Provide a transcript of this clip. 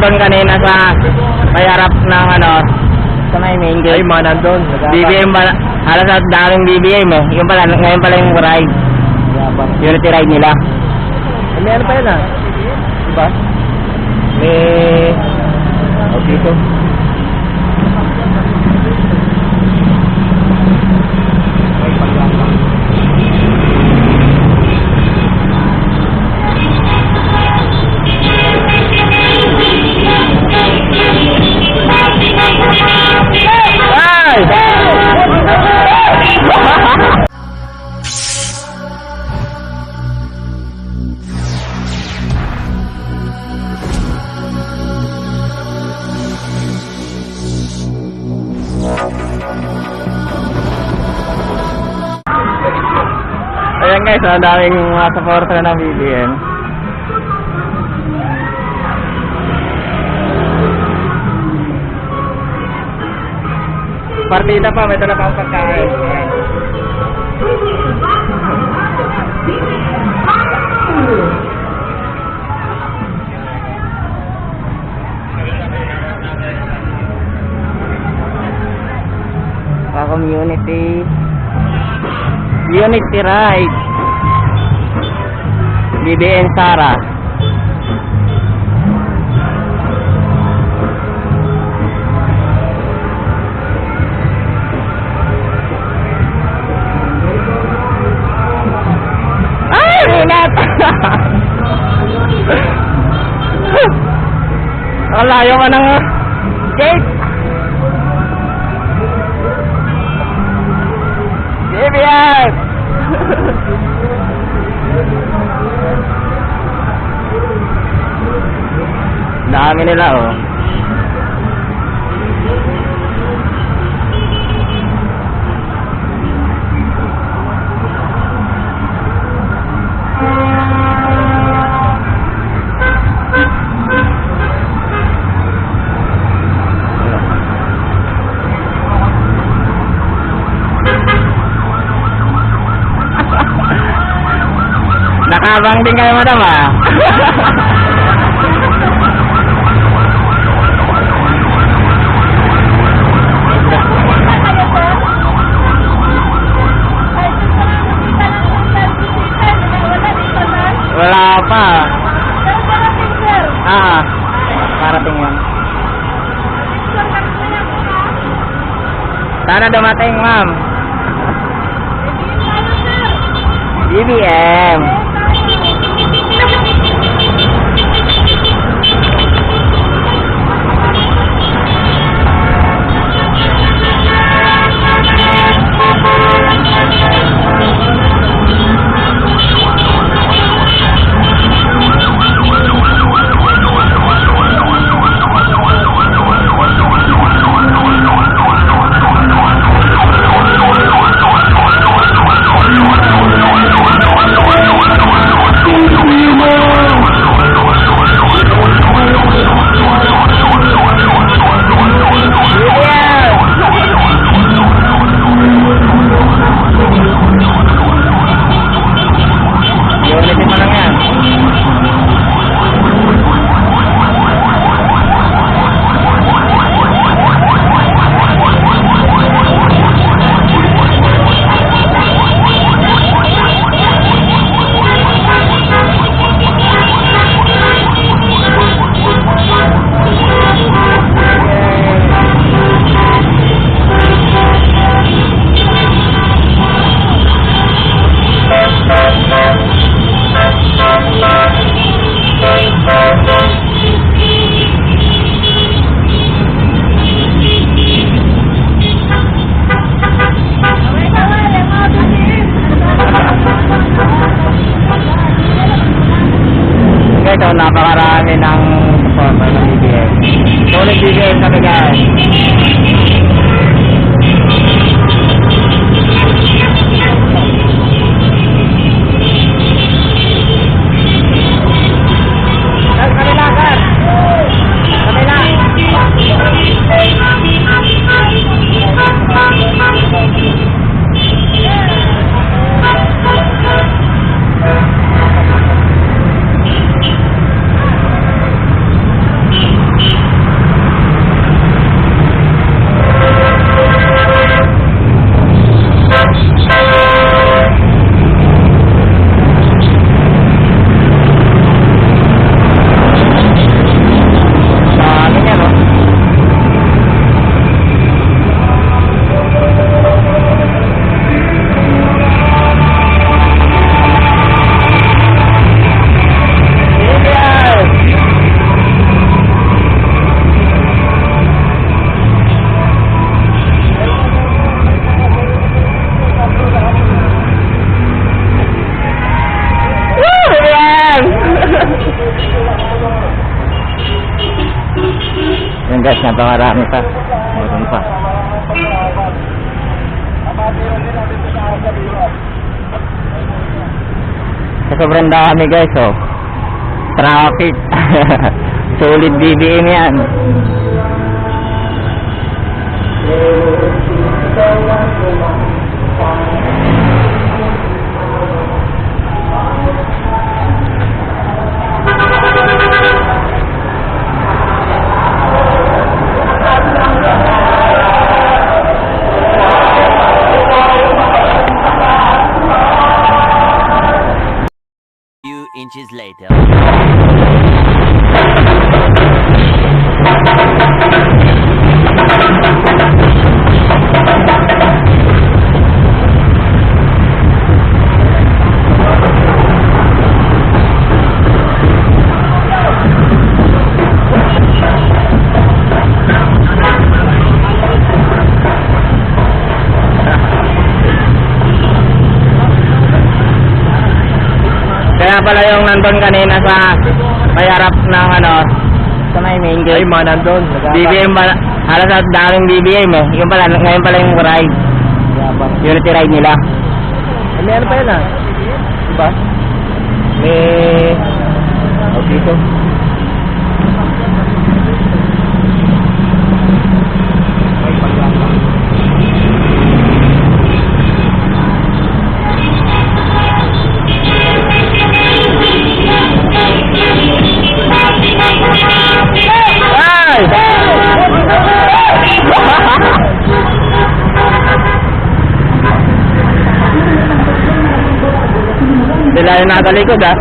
nandun kanina sa may harap ng ano, sa may main gate. Ay, mga nandun. BBM ba? Halos at daming BBM eh. Yung pala, ngayon pala yung ride. Unity ride nila. May ano pa yun ah? Diba? May... O dito. Ayan guys, ang daming mga supporter ng BBM. Partida pa, may dala pa ang pagkain. Pa community. Unity ride. BBM Sara. Ay, Rinat! Ang layo ka ng gate. BBM! Dami nila oh. Nakabang din kayo madam ah. Wala pa. Parating yun. Sana dumating ma'am. BBM. marami pa. Meron pa. Sa sobrang dami guys, oh. Traffic. Solid BBM yan. Few inches later. Kaya pala yung nandun kanina sa may harap ng ano, sa may main Ay, gate. mga nandun. BBM pala, halos at daming BBM eh. Yung pala, ngayon pala yung ride. Yabang. Unity ride nila. May ano pa yan ah? Diba? May... O dito. Ay! Sila yung nasa likod ah.